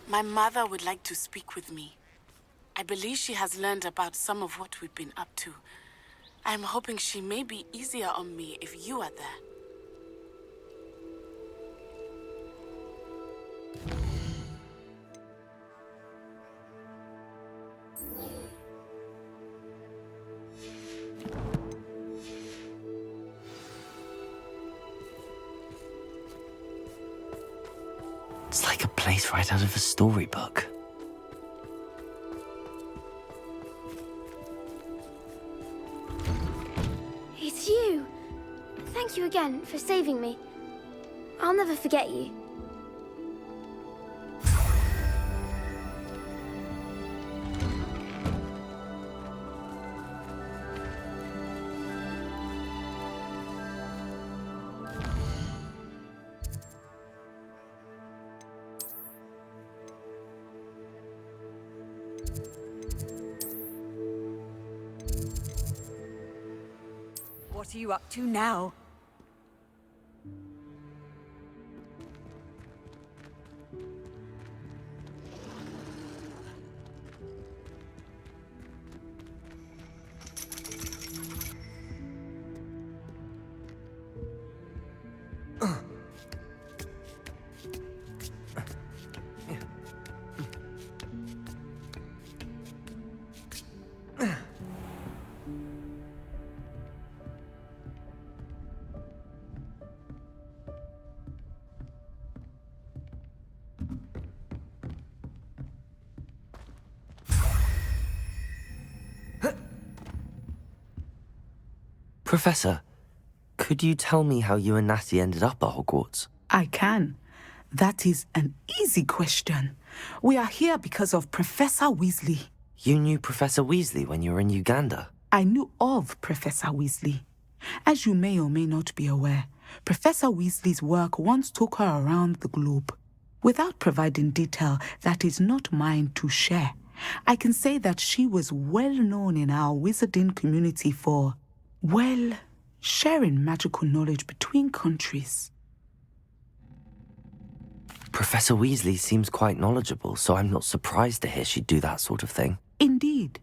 My mother would like to speak with me. I believe she has learned about some of what we've been up to. I'm hoping she may be easier on me if you are there. It's like a place right out of a storybook. It's you! Thank you again for saving me. I'll never forget you. What are you up to now? Professor, could you tell me how you and Natty ended up at Hogwarts? I can. That is an easy question. We are here because of Professor Weasley. You knew Professor Weasley when you were in Uganda? I knew of Professor Weasley. As you may or may not be aware, Professor Weasley's work once took her around the globe. Without providing detail that is not mine to share, I can say that she was well known in our wizarding community for, well, sharing magical knowledge between countries. Professor Weasley seems quite knowledgeable, so I'm not surprised to hear she'd do that sort of thing. Indeed.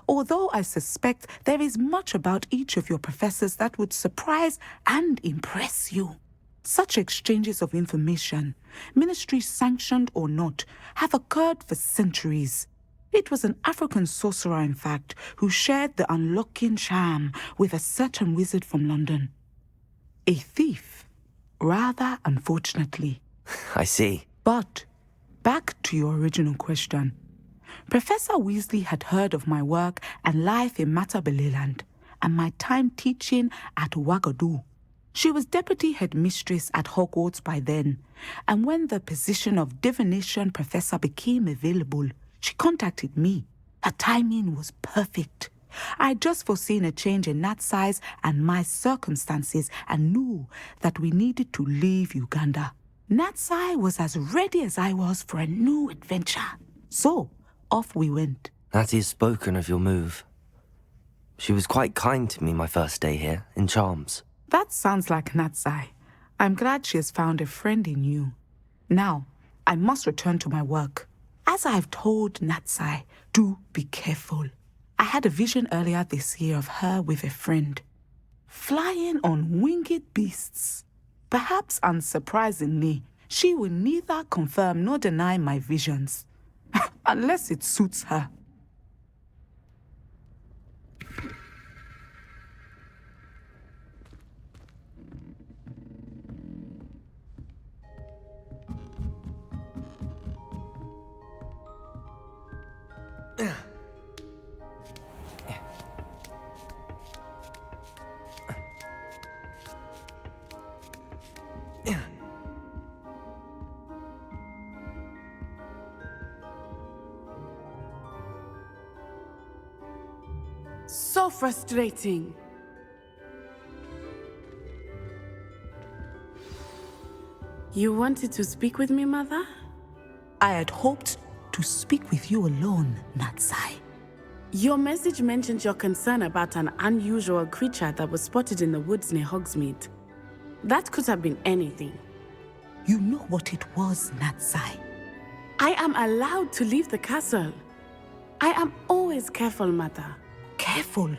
Although I suspect there is much about each of your professors that would surprise and impress you. Such exchanges of information, ministry-sanctioned or not, have occurred for centuries. It was an African sorcerer, in fact, who shared the unlocking charm with a certain wizard from London. A thief, rather unfortunately. I see. But, back to your original question. Professor Weasley had heard of my work and life in Matabeleland, and my time teaching at Ouagadougou. She was deputy headmistress at Hogwarts by then, and when the position of divination professor became available, she contacted me. Her timing was perfect. I'd just foreseen a change in Natsai's and my circumstances and knew that we needed to leave Uganda. Natsai was as ready as I was for a new adventure. So, off we went. Natty has spoken of your move. She was quite kind to me my first day here, in Charms. That sounds like Natsai. I'm glad she has found a friend in you. Now, I must return to my work. As I've told Natsai, do be careful. I had a vision earlier this year of her with a friend, flying on winged beasts. Perhaps unsurprisingly, she will neither confirm nor deny my visions, unless it suits her. So frustrating. You wanted to speak with me, Mother? I had hoped to speak with you alone, Natsai. Your message mentioned your concern about an unusual creature that was spotted in the woods near Hogsmeade. That could have been anything. You know what it was, Natsai. I am allowed to leave the castle. I am always careful, Mother. Careful.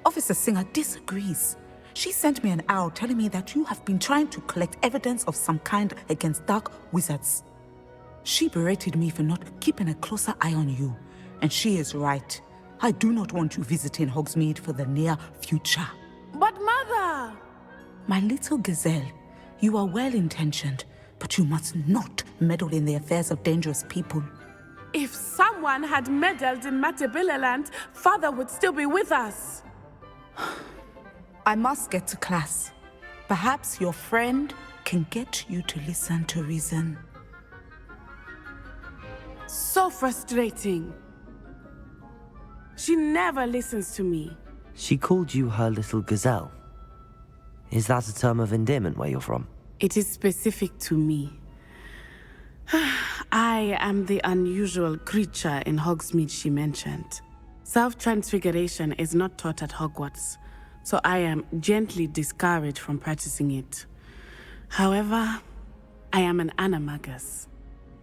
Officer Singer disagrees. She sent me an owl telling me that you have been trying to collect evidence of some kind against dark wizards. She berated me for not keeping a closer eye on you. And she is right. I do not want you visiting Hogsmeade for the near future. But Mother! My little gazelle, you are well-intentioned, but you must not meddle in the affairs of dangerous people. If someone had meddled in Matabeleland, Father would still be with us. I must get to class. Perhaps your friend can get you to listen to reason. So frustrating. She never listens to me. She called you her little gazelle. Is that a term of endearment where you're from? It is specific to me. I am the unusual creature in Hogsmeade she mentioned. Self-transfiguration is not taught at Hogwarts, so I am gently discouraged from practicing it. However, I am an animagus,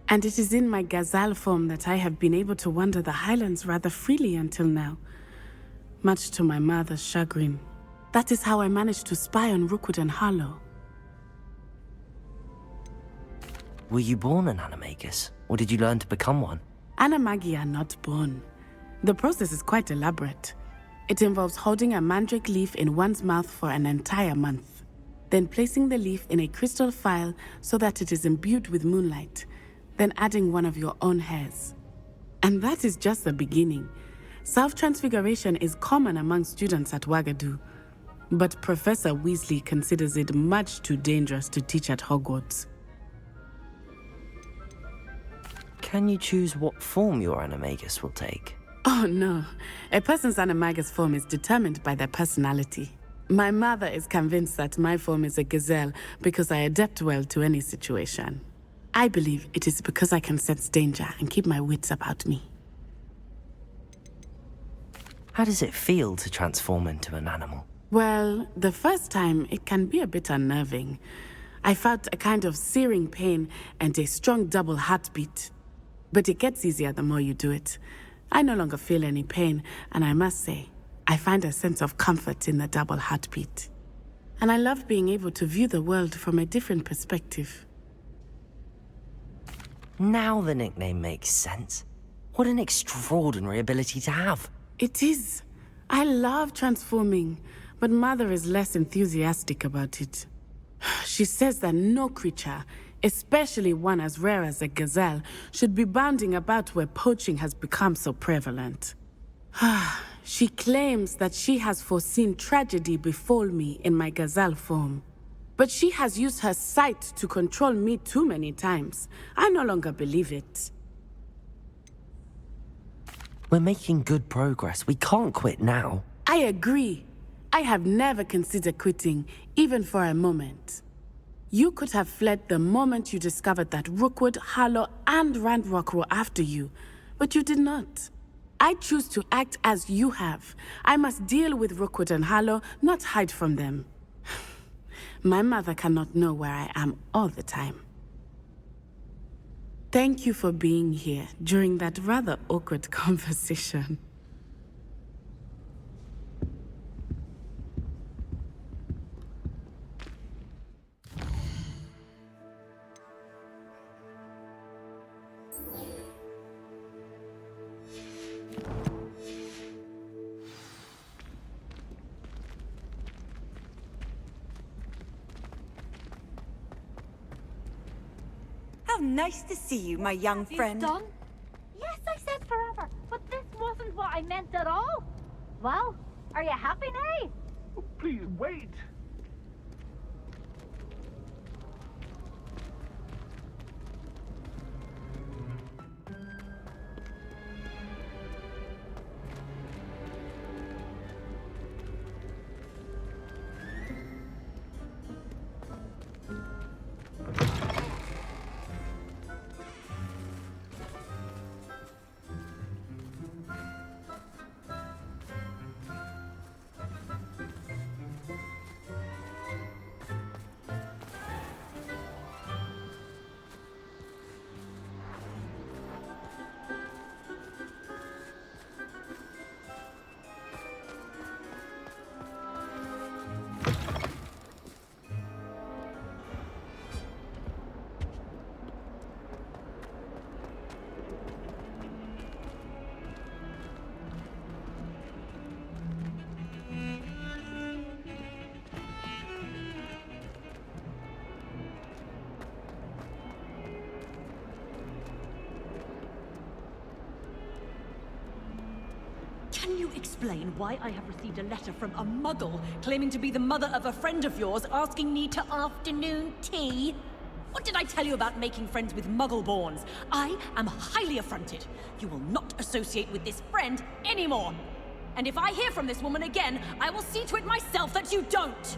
and it is in my gazelle form that I have been able to wander the Highlands rather freely until now, much to my mother's chagrin. That is how I managed to spy on Rookwood and Harlow. Were you born an animagus, or did you learn to become one? Animagi are not born. The process is quite elaborate. It involves holding a mandrake leaf in one's mouth for an entire month, then placing the leaf in a crystal phial so that it is imbued with moonlight, then adding one of your own hairs. And that is just the beginning. Self-transfiguration is common among students at Wagadu, but Professor Weasley considers it much too dangerous to teach at Hogwarts. Can you choose what form your animagus will take? Oh no, a person's animagus form is determined by their personality. My mother is convinced that my form is a gazelle because I adapt well to any situation. I believe it is because I can sense danger and keep my wits about me. How does it feel to transform into an animal? Well, the first time it can be a bit unnerving. I felt a kind of searing pain and a strong double heartbeat. But it gets easier the more you do it. I no longer feel any pain, and I must say, I find a sense of comfort in the double heartbeat. And I love being able to view the world from a different perspective. Now the nickname makes sense. What an extraordinary ability to have. It is. I love transforming, but Mother is less enthusiastic about it. She says that no creature, especially one as rare as a gazelle, should be bounding about where poaching has become so prevalent. She claims that she has foreseen tragedy befall me in my gazelle form. But she has used her sight to control me too many times. I no longer believe it. We're making good progress. We can't quit now. I agree. I have never considered quitting, even for a moment. You could have fled the moment you discovered that Rookwood, Harlow, and Ranrock were after you, but you did not. I choose to act as you have. I must deal with Rookwood and Harlow, not hide from them. My mother cannot know where I am all the time. Thank you for being here during that rather awkward conversation. How nice to see you, my young friend. Done? Yes, I said forever, but this wasn't what I meant at all. Well, are you happy now? Please wait. Can you explain why I have received a letter from a muggle claiming to be the mother of a friend of yours asking me to afternoon tea? What did I tell you about making friends with muggle-borns? I am highly affronted. You will not associate with this friend anymore. And if I hear from this woman again, I will see to it myself that you don't.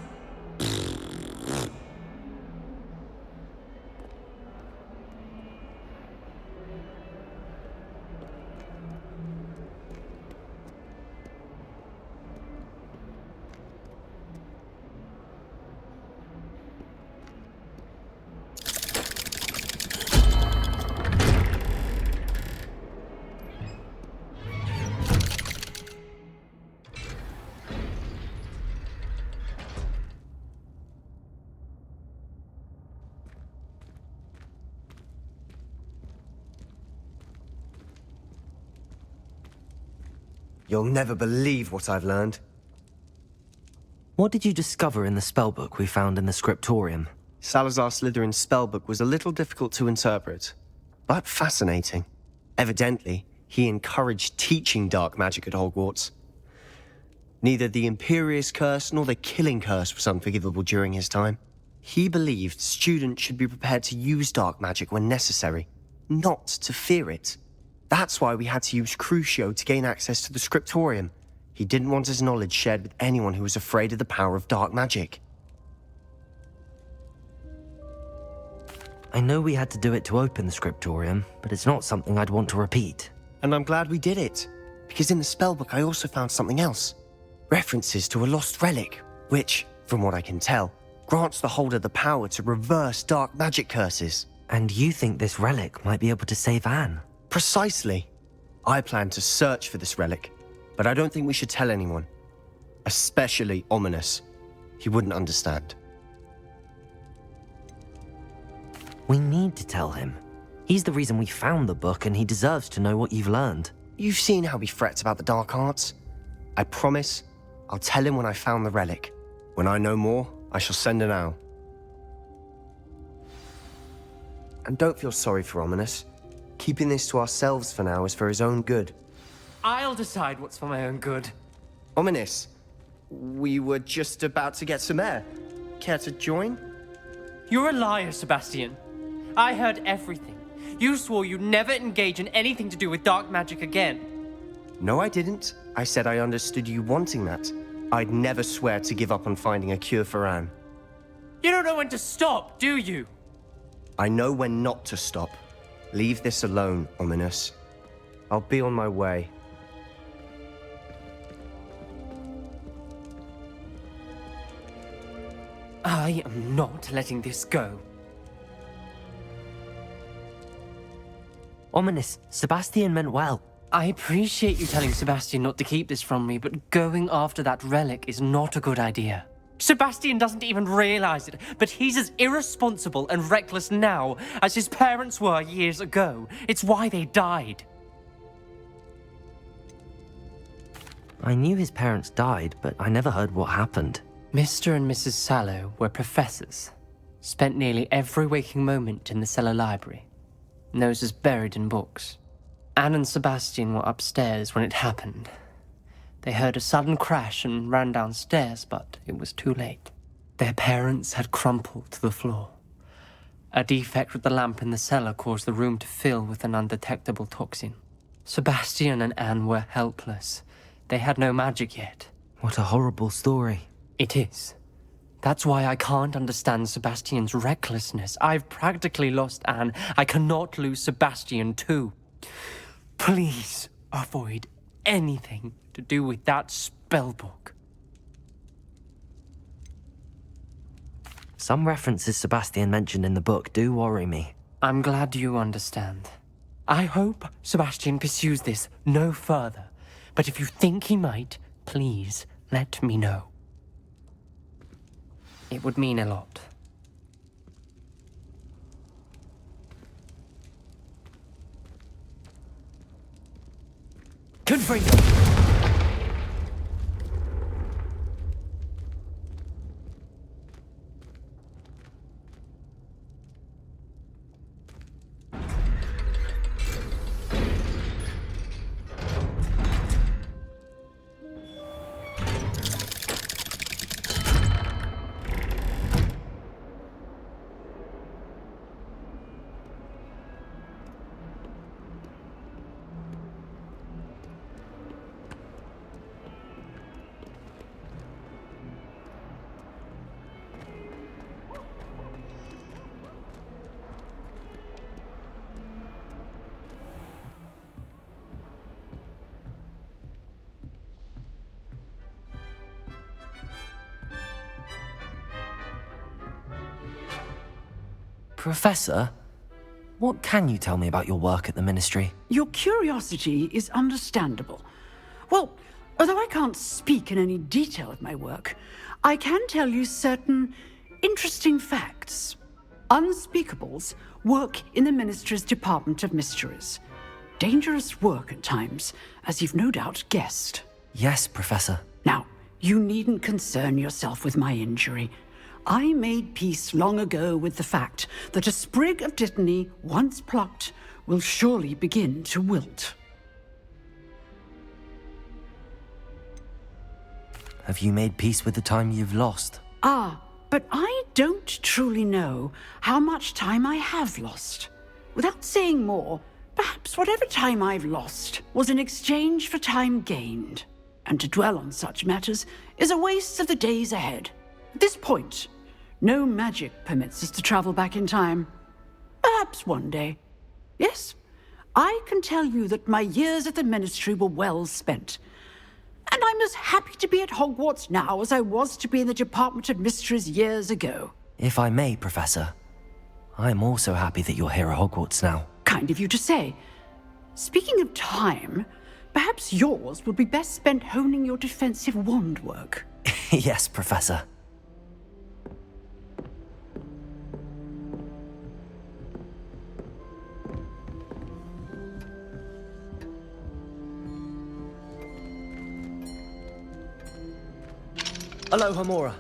You'll never believe what I've learned. What did you discover in the spellbook we found in the scriptorium? Salazar Slytherin's spellbook was a little difficult to interpret, but fascinating. Evidently, he encouraged teaching dark magic at Hogwarts. Neither the Imperious Curse nor the Killing Curse was unforgivable during his time. He believed students should be prepared to use dark magic when necessary, not to fear it. That's why we had to use Crucio to gain access to the scriptorium. He didn't want his knowledge shared with anyone who was afraid of the power of dark magic. I know we had to do it to open the scriptorium, but it's not something I'd want to repeat. And I'm glad we did it, because in the spellbook I also found something else. References to a lost relic, which, from what I can tell, grants the holder the power to reverse dark magic curses. And you think this relic might be able to save Anne? Precisely. I plan to search for this relic, but I don't think we should tell anyone. Especially Ominis. He wouldn't understand. We need to tell him. He's the reason we found the book, and he deserves to know what you've learned. You've seen how he frets about the dark arts. I promise I'll tell him when I found the relic. When I know more, I shall send an owl. And don't feel sorry for Ominis. Keeping this to ourselves for now is for his own good. I'll decide what's for my own good. Ominis, we were just about to get some air. Care to join? You're a liar, Sebastian. I heard everything. You swore you'd never engage in anything to do with dark magic again. No, I didn't. I said I understood you wanting that. I'd never swear to give up on finding a cure for Anne. You don't know when to stop, do you? I know when not to stop. Leave this alone, Ominis. I'll be on my way. I am not letting this go. Ominis, Sebastian meant well. I appreciate you telling Sebastian not to keep this from me, but going after that relic is not a good idea. Sebastian doesn't even realize it, but he's as irresponsible and reckless now as his parents were years ago. It's why they died. I knew his parents died, but I never heard what happened. Mr. and Mrs. Sallow were professors. Spent nearly every waking moment in the cellar library. Noses buried in books. Anne and Sebastian were upstairs when it happened. They heard a sudden crash and ran downstairs, but it was too late. Their parents had crumpled to the floor. A defect with the lamp in the cellar caused the room to fill with an undetectable toxin. Sebastian and Anne were helpless. They had no magic yet. What a horrible story. It is. That's why I can't understand Sebastian's recklessness. I've practically lost Anne. I cannot lose Sebastian too. Please avoid anything to do with that spellbook. Some references Sebastian mentioned in the book do worry me. I'm glad you understand. I hope Sebastian pursues this no further. But if you think he might, please let me know. It would mean a lot. Confringo! Professor, what can you tell me about your work at the Ministry? Your curiosity is understandable. Well, although I can't speak in any detail of my work, I can tell you certain interesting facts. Unspeakables work in the Ministry's Department of Mysteries. Dangerous work at times, as you've no doubt guessed. Yes, Professor. Now, you needn't concern yourself with my injury. I made peace long ago with the fact that a sprig of dittany, once plucked, will surely begin to wilt. Have you made peace with the time you've lost? Ah, but I don't truly know how much time I have lost. Without saying more, perhaps whatever time I've lost was in exchange for time gained. And to dwell on such matters is a waste of the days ahead. At this point, no magic permits us to travel back in time. Perhaps one day. Yes, I can tell you that my years at the Ministry were well spent. And I'm as happy to be at Hogwarts now as I was to be in the Department of Mysteries years ago. If I may, Professor, I'm also happy that you're here at Hogwarts now. Kind of you to say. Speaking of time, perhaps yours would be best spent honing your defensive wand work. Yes, Professor. Aloha, Mora.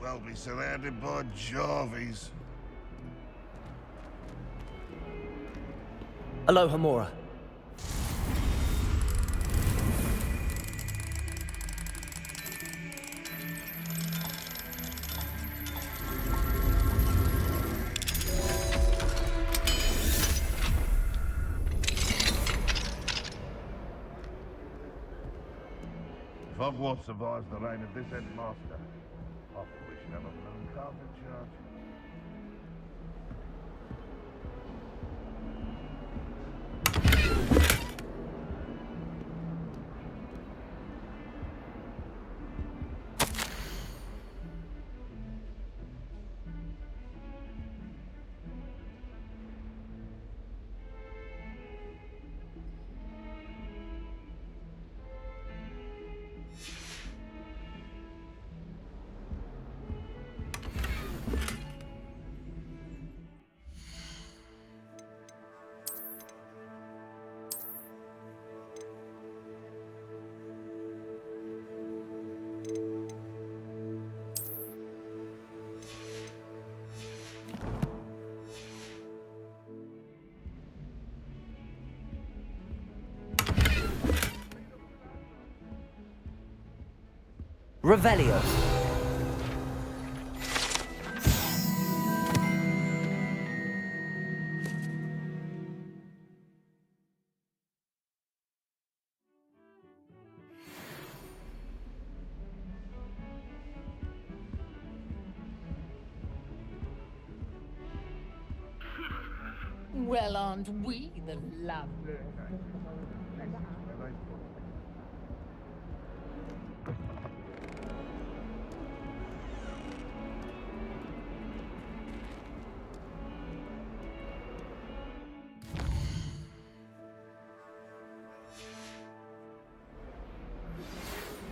Well be surrounded by Jarvies. Aloha, Mora. If Hogwarts survives the reign of this headmaster, I think we should have a blue carpet charge. Revelio. Well, aren't we the lovely?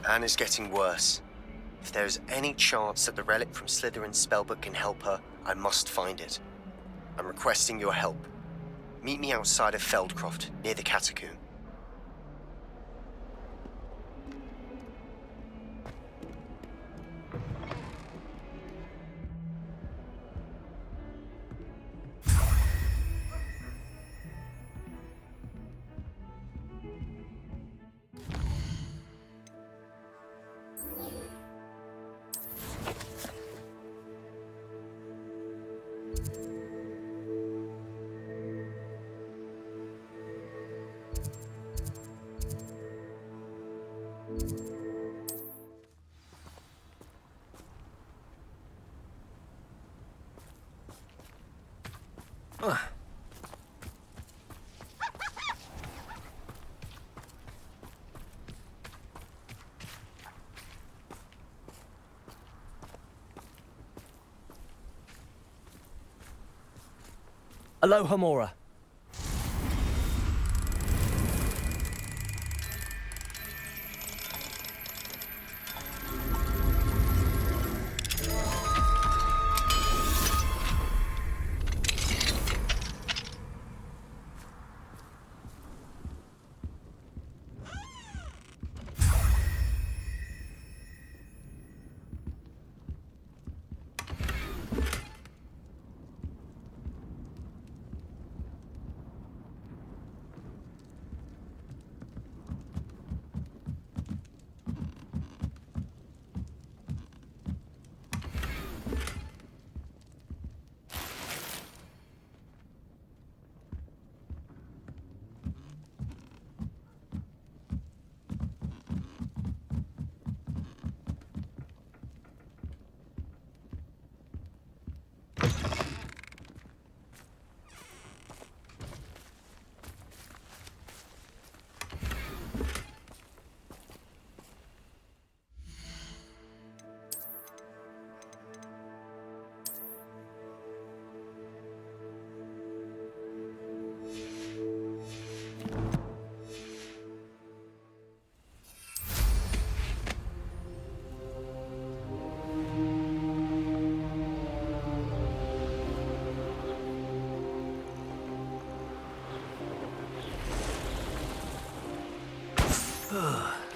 Anne is getting worse. If there is any chance that the relic from Slytherin's spellbook can help her, I must find it. I'm requesting your help. Meet me outside of Feldcroft, near the catacomb. Aloha Mora.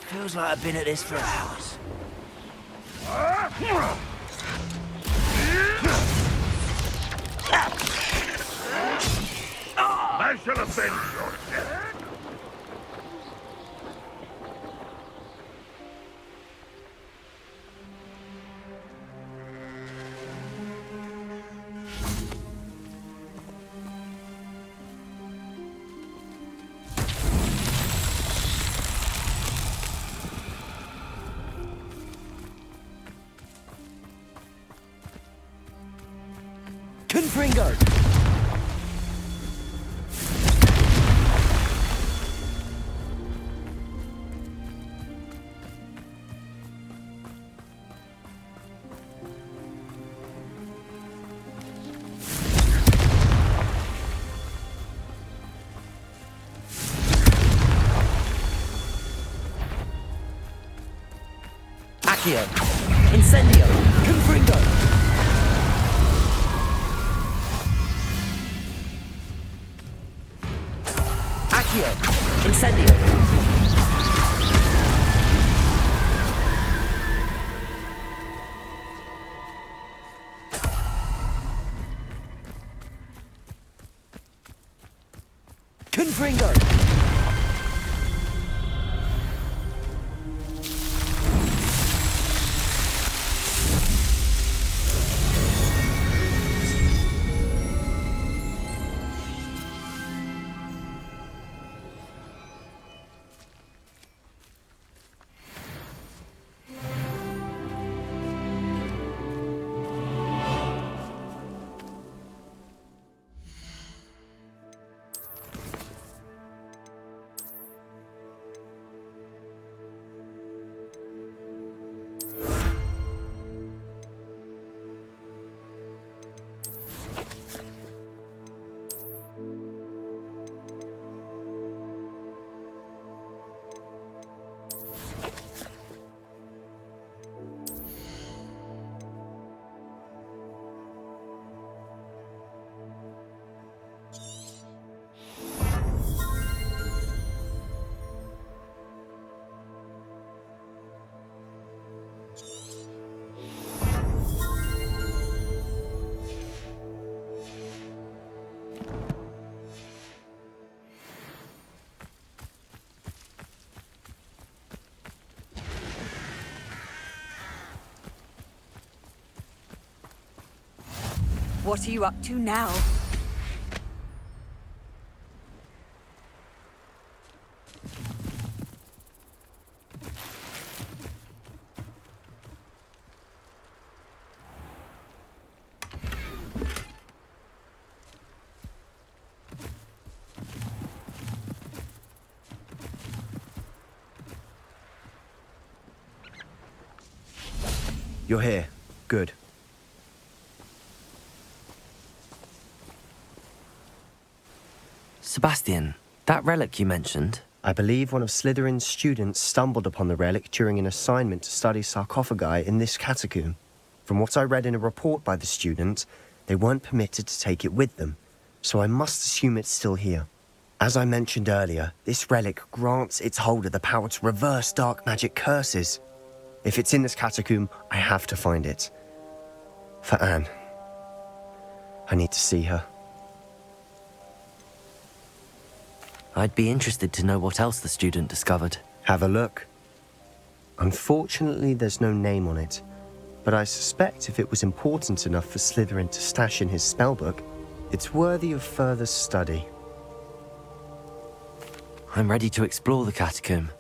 Feels like I've been at this for hours. That should have been your death. Confringo! Accio! Incendio! Confringo! Incendio! Confringo! What are you up to now? You're here. Good. Sebastian, that relic you mentioned? I believe one of Slytherin's students stumbled upon the relic during an assignment to study sarcophagi in this catacomb. From what I read in a report by the student, they weren't permitted to take it with them, so I must assume it's still here. As I mentioned earlier, this relic grants its holder the power to reverse dark magic curses. If it's in this catacomb, I have to find it. For Anne. I need to see her. I'd be interested to know what else the student discovered. Have a look. Unfortunately, there's no name on it, but I suspect if it was important enough for Slytherin to stash in his spellbook, it's worthy of further study. I'm ready to explore the catacomb.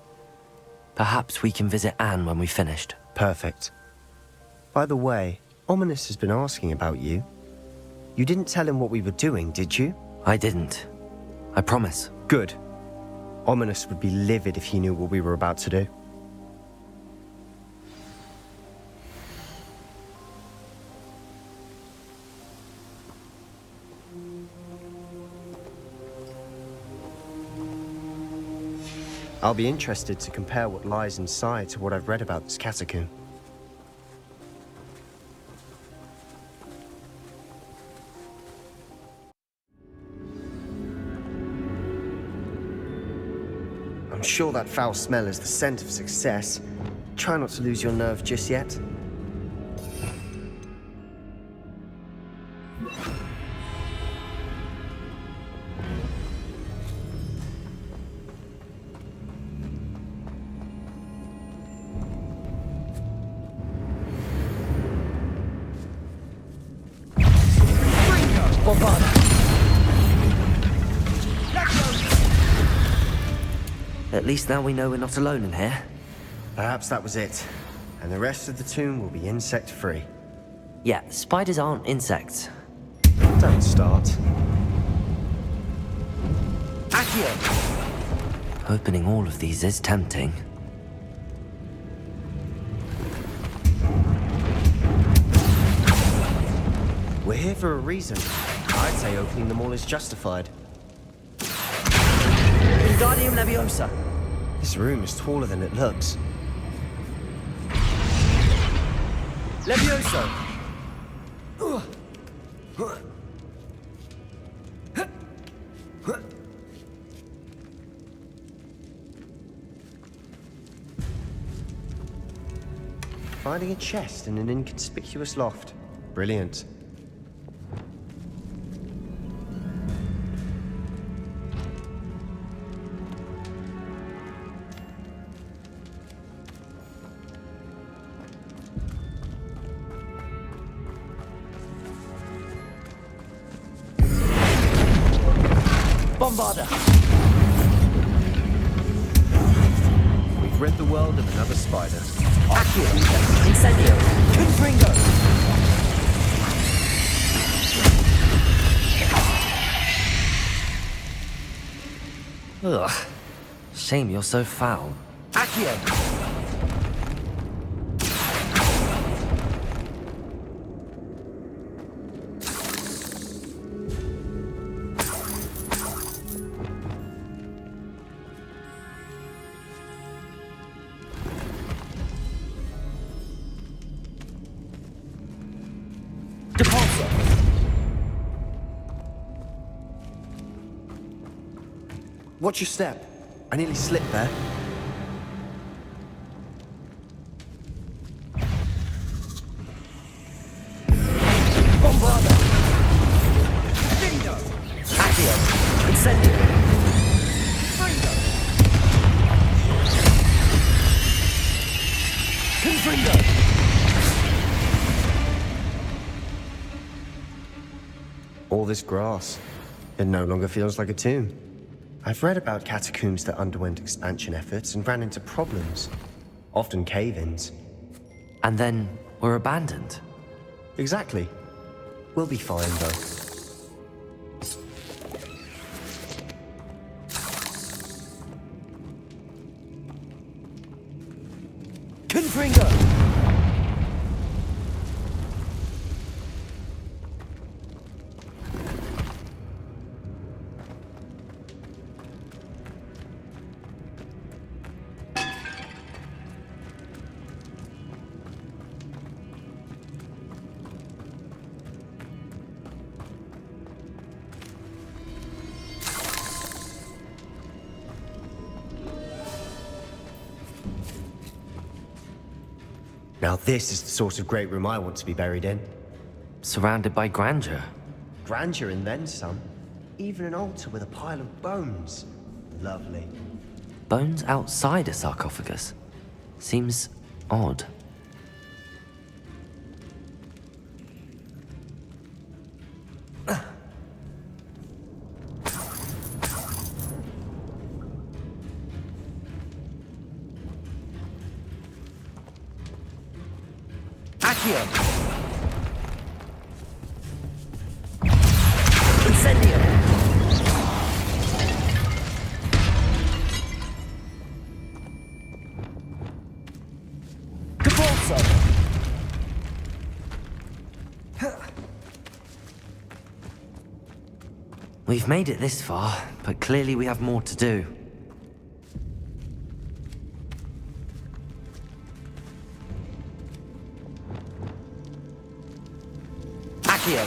Perhaps we can visit Anne when we've finished. Perfect. By the way, Ominis has been asking about you. You didn't tell him what we were doing, did you? I didn't. I promise. Good. Ominis would be livid if he knew what we were about to do. I'll be interested to compare what lies inside to what I've read about this catacomb. I'm sure that foul smell is the scent of success. Try not to lose your nerve just yet. At least now we know we're not alone in here. Perhaps that was it. And the rest of the tomb will be insect-free. Yeah, spiders aren't insects. Don't start. Accio! Opening all of these is tempting. We're here for a reason. I'd say opening them all is justified. Wingardium Leviosa! This room is taller than it looks. Levioso! Finding a chest in an inconspicuous loft. Brilliant. Bombarda! We've rid the world of another spider. Accio! Incendio! Confringo! Ugh. Shame you're so foul. Accio! Watch your step. I nearly slipped there. Bombarda! Vindo! Accio! Incendio! Fringo! Confringo! All this grass. It no longer feels like a tomb. I've read about catacombs that underwent expansion efforts and ran into problems. Often cave-ins. And then were abandoned. Exactly. We'll be fine, though. Confringo! Now this is the sort of great room I want to be buried in. Surrounded by grandeur. Grandeur and then some. Even an altar with a pile of bones. Lovely. Bones outside a sarcophagus. Seems odd. Accio! Incendio! Cabalso! We've made it this far, but clearly we have more to do. Accio!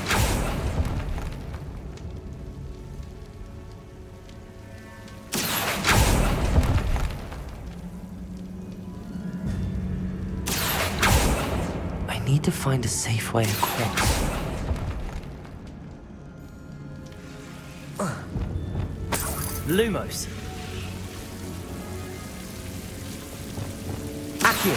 I need to find a safe way across. Lumos. Accio.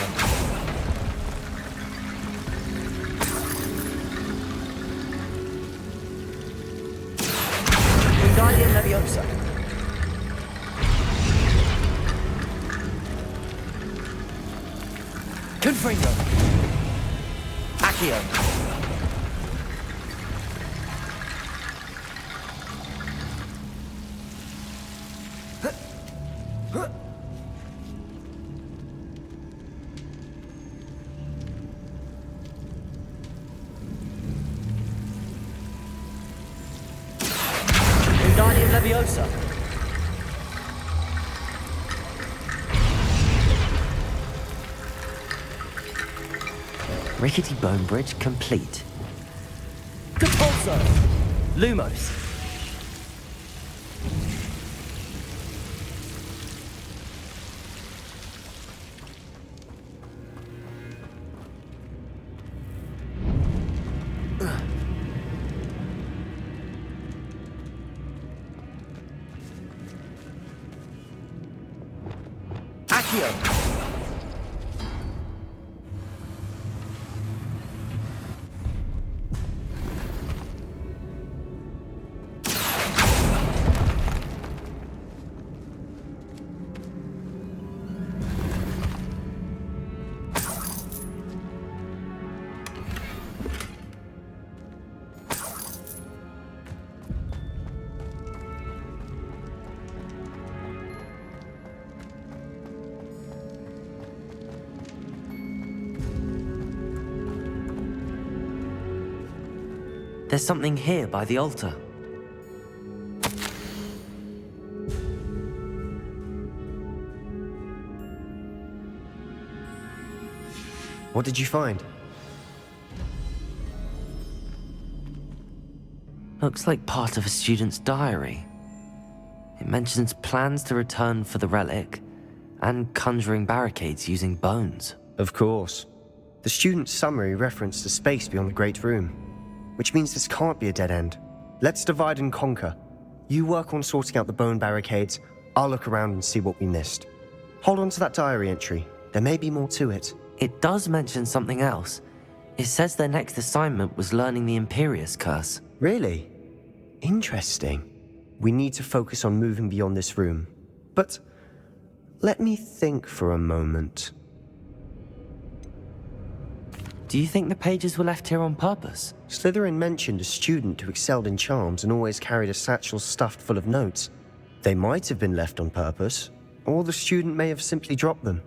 Wingardium Leviosa. Confringo. Accio. Wingardium Leviosa. Rickety bone bridge complete. Compulso! Lumos. Accio! There's something here by the altar. What did you find? Looks like part of a student's diary. It mentions plans to return for the relic and conjuring barricades using bones. Of course. The student's summary referenced a space beyond the Great Room, which means this can't be a dead end. Let's divide and conquer. You work on sorting out the bone barricades, I'll look around and see what we missed. Hold on to that diary entry. There may be more to it. It does mention something else. It says their next assignment was learning the Imperius Curse. Really? Interesting. We need to focus on moving beyond this room. But let me think for a moment. Do you think the pages were left here on purpose? Slytherin mentioned a student who excelled in charms and always carried a satchel stuffed full of notes. They might have been left on purpose, or the student may have simply dropped them.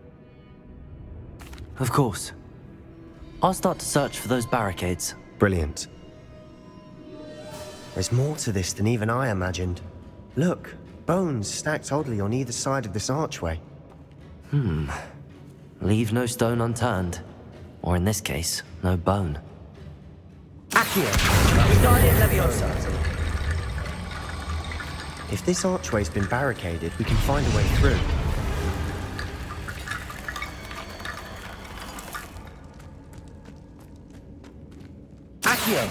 Of course. I'll start to search for those barricades. Brilliant. There's more to this than even I imagined. Look, bones stacked oddly on either side of this archway. Leave no stone unturned. Or in this case, no bone. Accio! Wingardium Leviosa! If this archway's been barricaded, we can find a way through. Accio!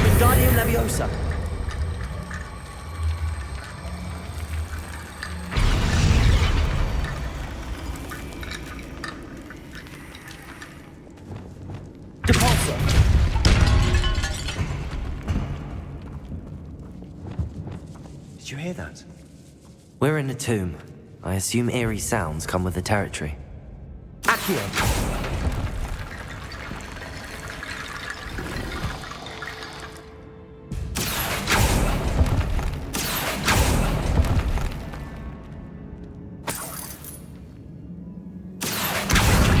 Wingardium Leviosa! Did you hear that? We're in a tomb. I assume eerie sounds come with the territory. Accio!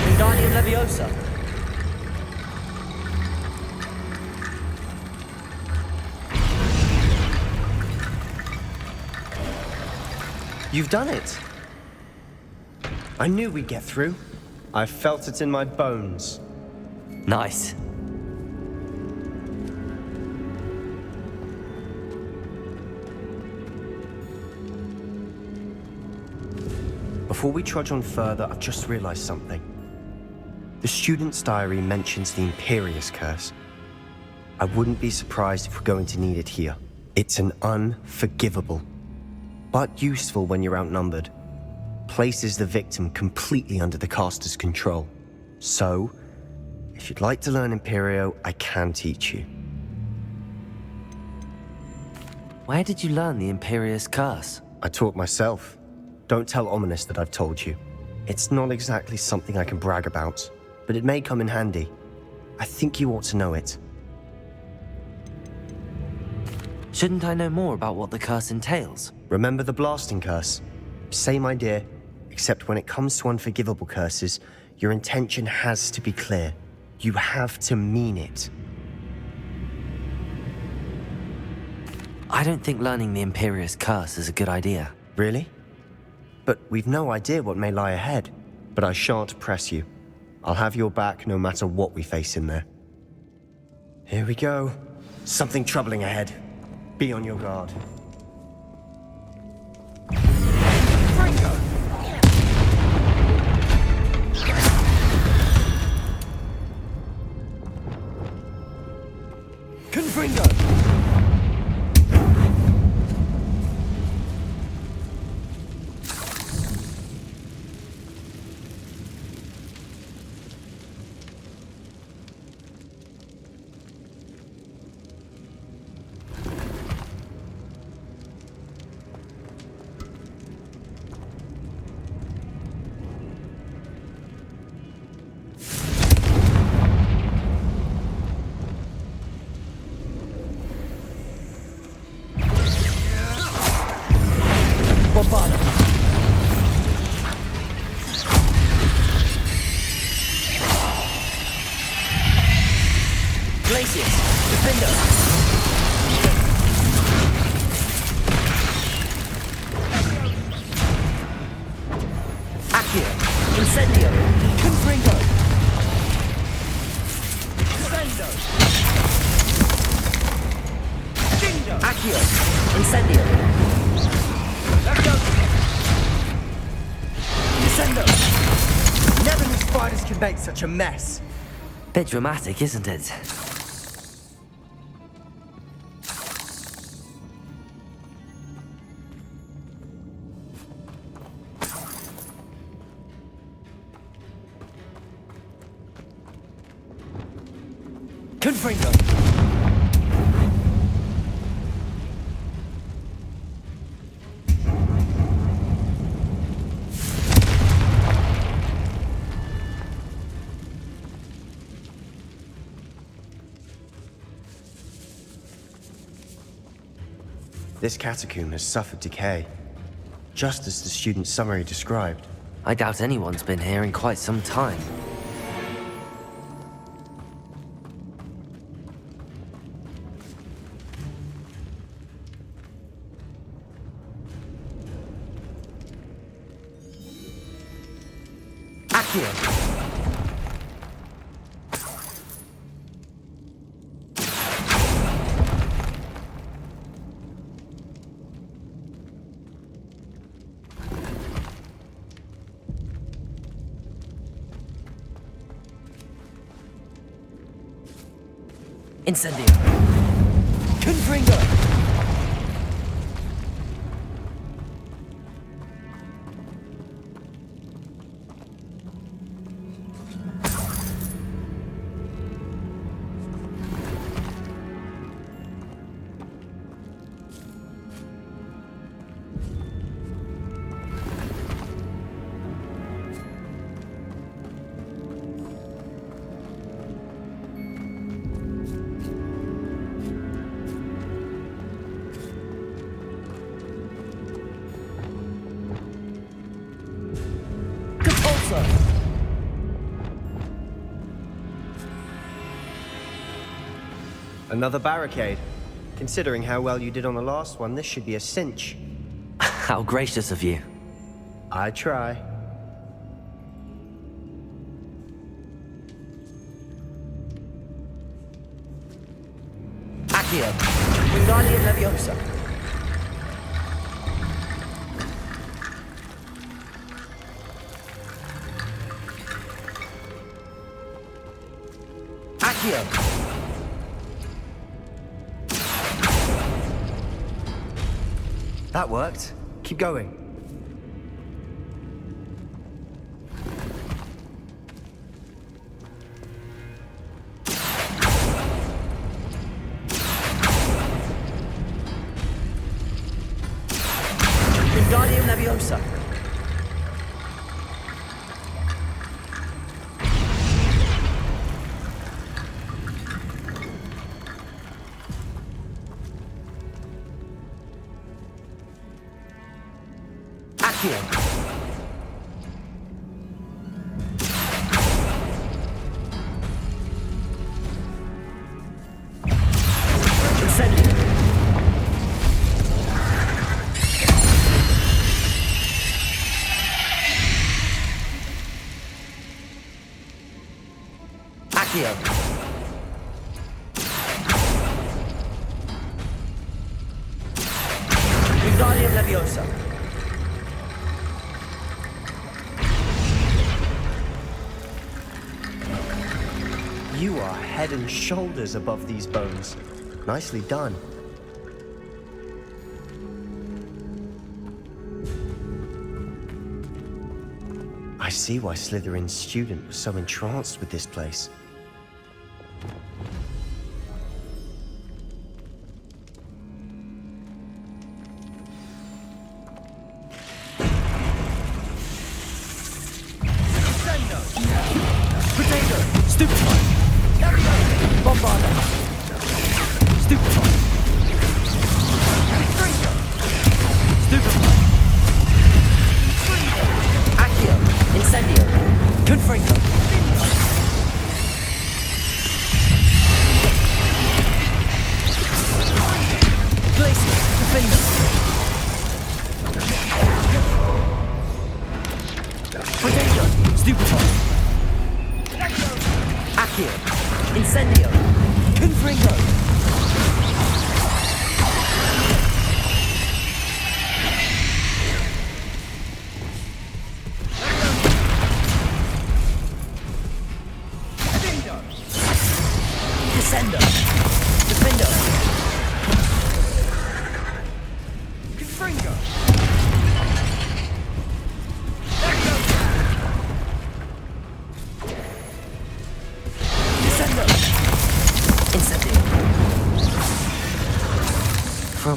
Wingardium Leviosa! You've done it! I knew we'd get through. I felt it in my bones. Nice. Before we trudge on further, I've just realized something. The student's diary mentions the Imperious Curse. I wouldn't be surprised if we're going to need it here. It's an unforgivable, but useful when you're outnumbered. Places the victim completely under the caster's control. So, if you'd like to learn Imperio, I can teach you. Where did you learn the Imperious Curse? I taught myself. Don't tell Ominis that I've told you. It's not exactly something I can brag about, but it may come in handy. I think you ought to know it. Shouldn't I know more about what the curse entails? Remember the blasting curse? Same idea, except when it comes to unforgivable curses, your intention has to be clear. You have to mean it. I don't think learning the Imperious Curse is a good idea. Really? But we've no idea what may lie ahead. But I shan't press you. I'll have your back no matter what we face in there. Here we go. Something troubling ahead. Be on your guard. Confringo! Such a mess. Bit dramatic, isn't it? Confringo! This catacomb has suffered decay, just as the student's summary described. I doubt anyone's been here in quite some time. Accio! Incendio! Confringo! Another barricade. Considering how well you did on the last one, this should be a cinch. How gracious of you. I try. Accio! Wingardium Leviosa! Accio! That worked. Keep going. Wingardium Leviosa! Wingardium Leviosa! You are head and shoulders above these bones. Nicely done. I see why Slytherin's student was so entranced with this place.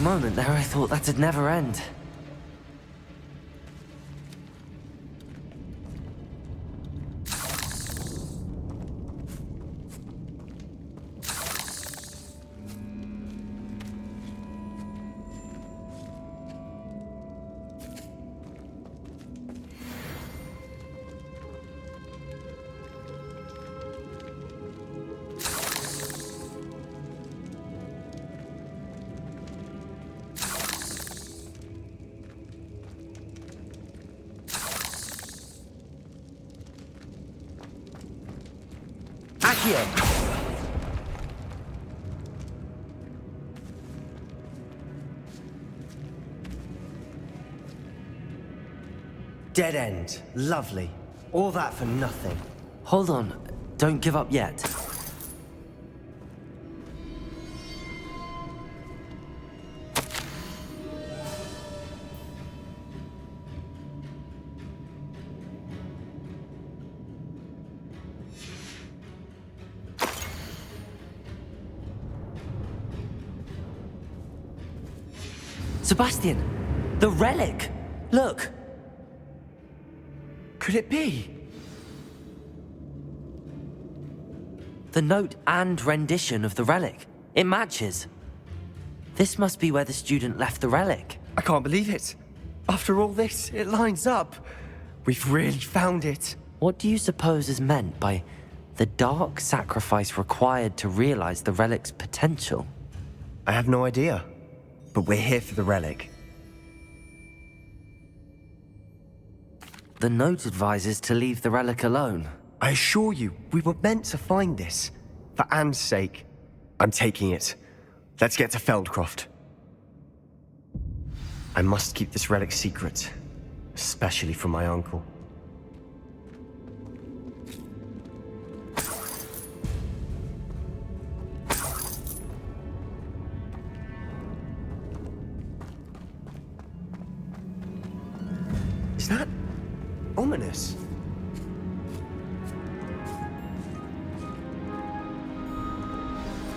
moment there, I thought that'd never end. Dead end. Lovely. All that for nothing. Hold on. Don't give up yet. Sebastian! The relic! Look! Could it be? The note and rendition of the relic. It matches. This must be where the student left the relic. I can't believe it. After all this, it lines up. We've really found it. What do you suppose is meant by the dark sacrifice required to realize the relic's potential? I have no idea. But we're here for the relic. The note advises to leave the relic alone. I assure you, we were meant to find this. For Anne's sake. I'm taking it. Let's get to Feldcroft. I must keep this relic secret. Especially from my uncle. Is that ominous?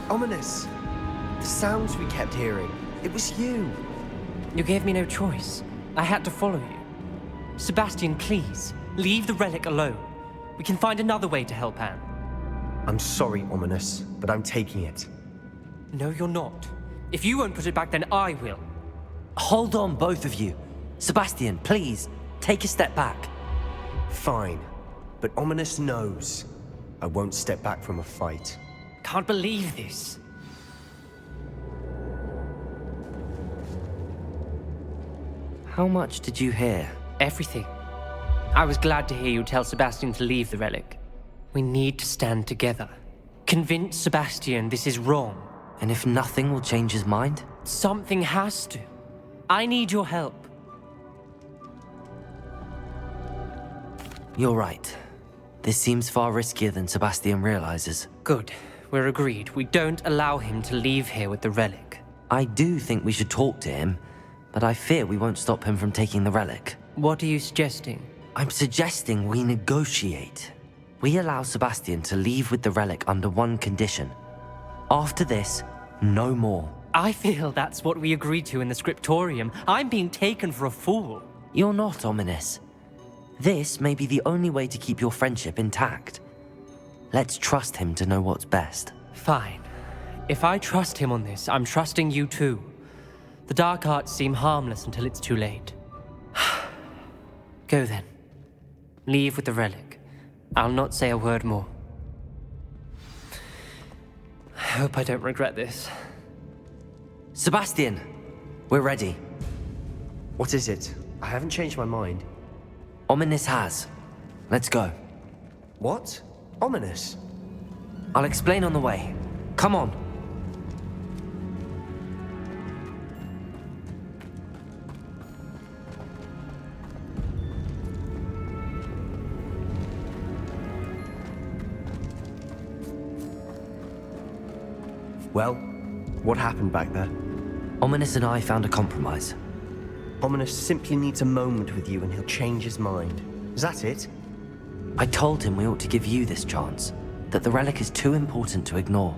Ominous. The sounds we kept hearing. It was you. You gave me no choice. I had to follow you. Sebastian, please, leave the relic alone. We can find another way to help Anne. I'm sorry, Ominous, but I'm taking it. No, you're not. If you won't put it back, then I will. Hold on, both of you. Sebastian, please, take a step back. Fine, but Ominous knows I won't step back from a fight. Can't believe this. How much did you hear? Everything. I was glad to hear you tell Sebastian to leave the relic. We need to stand together. Convince Sebastian this is wrong. And if nothing will change his mind? Something has to. I need your help. You're right. This seems far riskier than Sebastian realizes. Good. We're agreed. We don't allow him to leave here with the relic. I do think we should talk to him, but I fear we won't stop him from taking the relic. What are you suggesting? I'm suggesting we negotiate. We allow Sebastian to leave with the relic under one condition. After this, no more. I feel that's what we agreed to in the scriptorium. I'm being taken for a fool. You're not, Ominis. This may be the only way to keep your friendship intact. Let's trust him to know what's best. Fine. If I trust him on this, I'm trusting you too. The dark arts seem harmless until it's too late. Go then. Leave with the relic. I'll not say a word more. I hope I don't regret this. Sebastian, we're ready. What is it? I haven't changed my mind. Ominis has. Let's go. What? Ominous? I'll explain on the way. Come on. Well, what happened back there? Ominis and I found a compromise. Ominous simply needs a moment with you and he'll change his mind. Is that it? I told him we ought to give you this chance, that the relic is too important to ignore.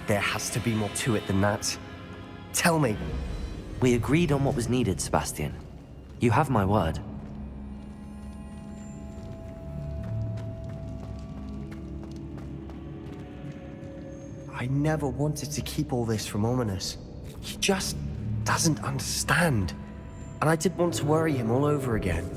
There has to be more to it than that. Tell me, We agreed on what was needed, Sebastian. You have my word. I never wanted to keep all this from Ominis. He just doesn't understand. And I didn't want to worry him all over again.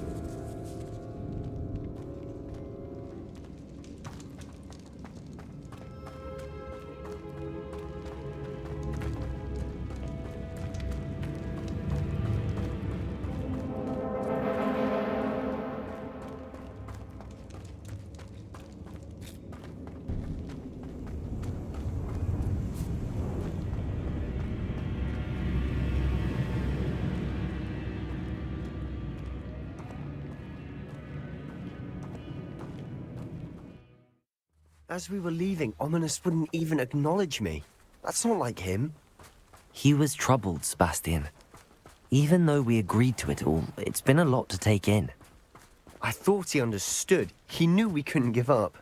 As we were leaving, Ominis wouldn't even acknowledge me. That's not like him. He was troubled, Sebastian. Even though we agreed to it all, it's been a lot to take in. I thought he understood. He knew we couldn't give up.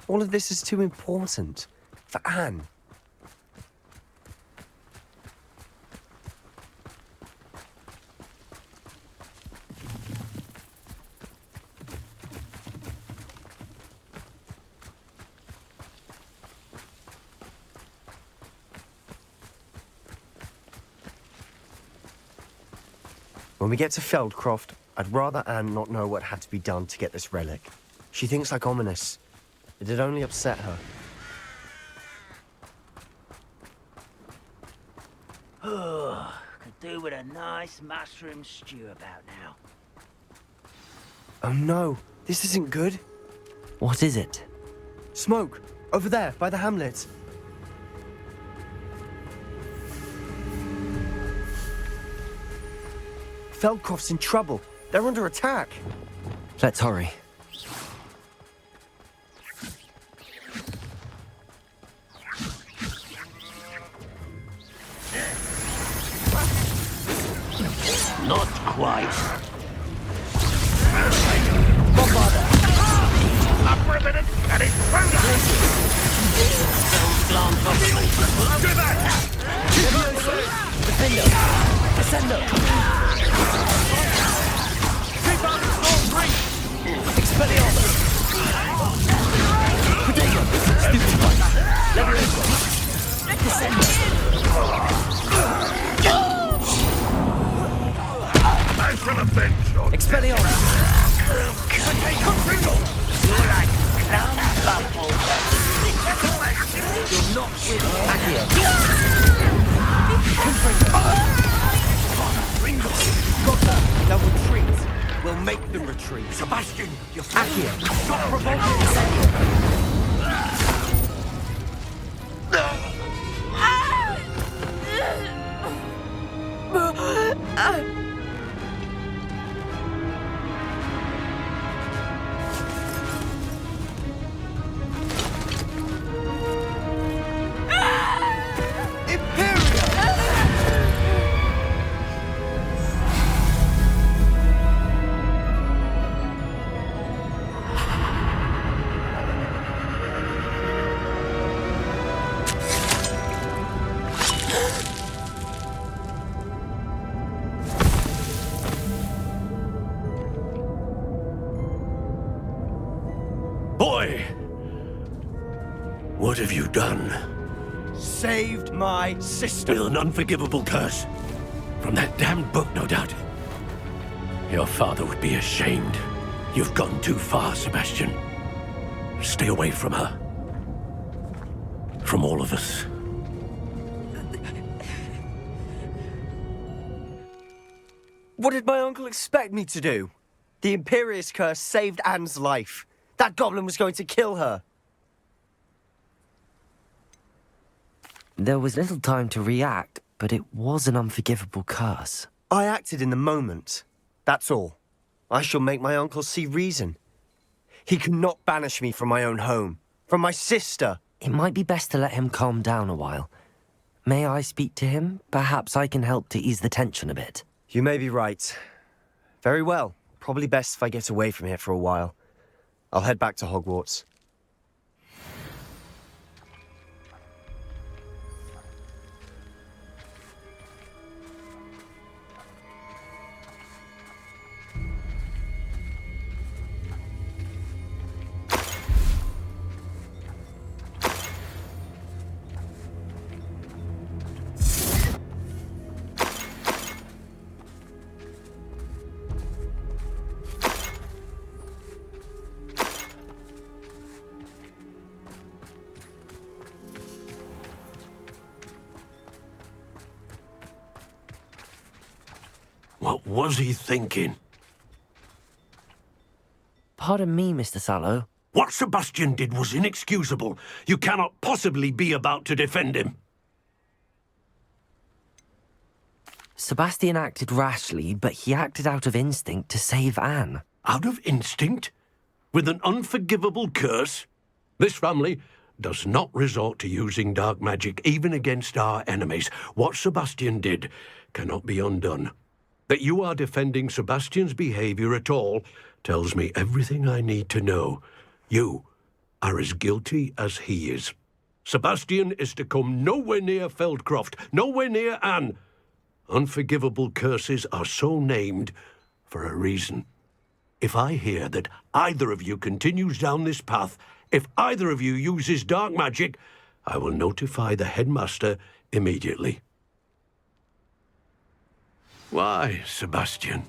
All of this is too important. For Anne. When we get to Feldcroft, I'd rather Anne not know what had to be done to get this relic. She thinks like Ominis. It'd only upset her. Could do with a nice mushroom stew about now. Oh no, this isn't good. What is it? Smoke! Over there, by the hamlet. Feldcroft's in trouble. They're under attack. Let's hurry. Not quite. Up for a minute, and it's thrown up! Glance off me. Do that! Descendo! Keep out of storm reach! Expelliarmus! Potato! Stupid one! Leverage! Descendo! Nice from a bench, or Expelliarmus! Like clown bumble! You're not with Accio! They'll retreat. We'll make them retreat. Sebastian, you're Accio! Stop provoking! Boy! What have you done? Saved my sister. With an unforgivable curse. From that damned book, no doubt. Your father would be ashamed. You've gone too far, Sebastian. Stay away from her. From all of us. What did my uncle expect me to do? The Imperious curse saved Anne's life. That goblin was going to kill her. There was little time to react, but it was an unforgivable curse. I acted in the moment. That's all. I shall make my uncle see reason. He cannot banish me from my own home, from my sister. It might be best to let him calm down a while. May I speak to him? Perhaps I can help to ease the tension a bit. You may be right. Very well. Probably best if I get away from here for a while. I'll head back to Hogwarts. was he thinking? Pardon me, Mr. Sallow. What Sebastian did was inexcusable. You cannot possibly be about to defend him. Sebastian acted rashly, but he acted out of instinct to save Anne. Out of instinct? With an unforgivable curse? This family does not resort to using dark magic even against our enemies. What Sebastian did cannot be undone. That you are defending Sebastian's behavior at all tells me everything I need to know. You are as guilty as he is. Sebastian is to come nowhere near Feldcroft, nowhere near Anne. Unforgivable curses are so named for a reason. If I hear that either of you continues down this path, if either of you uses dark magic, I will notify the headmaster immediately. Why, Sebastian?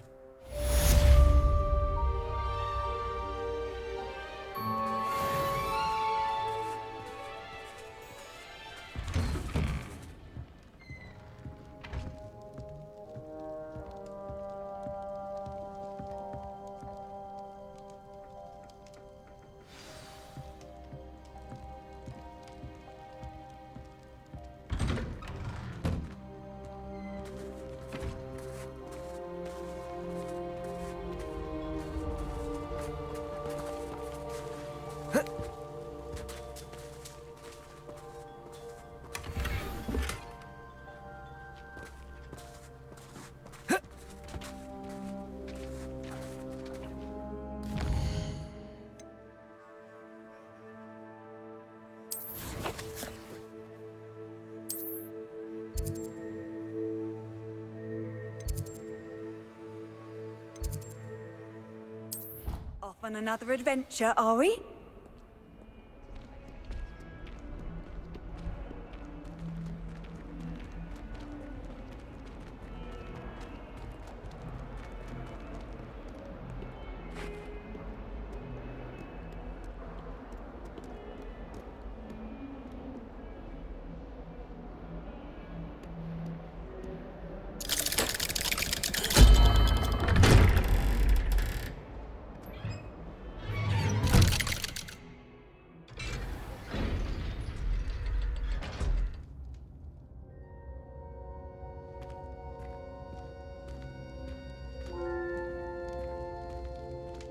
Off on another adventure, are we?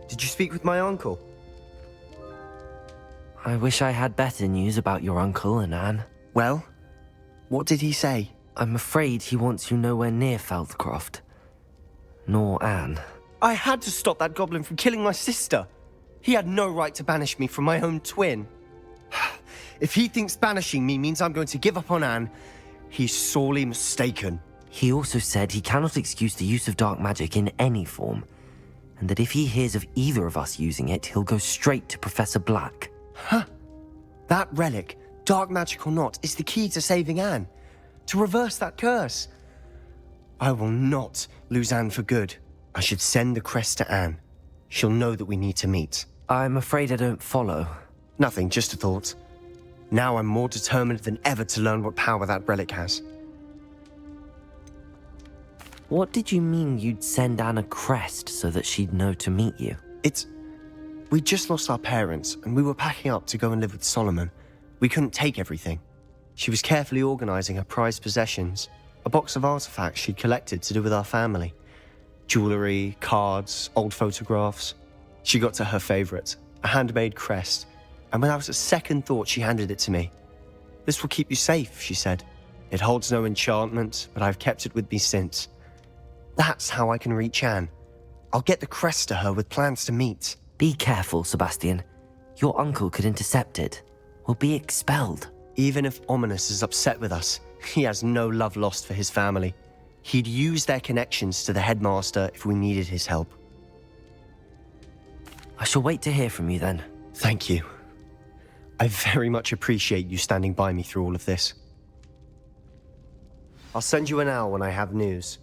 Did you speak with my uncle? I wish I had better news about your uncle and Anne. Well, what did he say? I'm afraid he wants you nowhere near Feldcroft. Nor Anne. I had to stop that goblin from killing my sister. He had no right to banish me from my own twin. If he thinks banishing me means I'm going to give up on Anne, he's sorely mistaken. He also said he cannot excuse the use of dark magic in any form, and that if he hears of either of us using it, he'll go straight to Professor Black. Huh. That relic, dark magic or not, is the key to saving Anne. To reverse that curse. I will not lose Anne for good. I should send the crest to Anne. She'll know that we need to meet. I'm afraid I don't follow. Nothing, just a thought. Now I'm more determined than ever to learn what power that relic has. What did you mean you'd send Anne a crest so that she'd know to meet you? We just lost our parents, and we were packing up to go and live with Solomon. We couldn't take everything. She was carefully organizing her prized possessions, a box of artifacts she'd collected to do with our family. Jewelry, cards, old photographs. She got to her favorite, a handmade crest, and without a second thought she handed it to me. "This will keep you safe," she said. "It holds no enchantment, but I've kept it with me since. That's how I can reach Anne. I'll get the crest to her with plans to meet." Be careful, Sebastian. Your uncle could intercept it. We'll be expelled. Even if Ominis is upset with us, he has no love lost for his family. He'd use their connections to the headmaster if we needed his help. I shall wait to hear from you then. Thank you. I very much appreciate you standing by me through all of this. I'll send you an owl when I have news.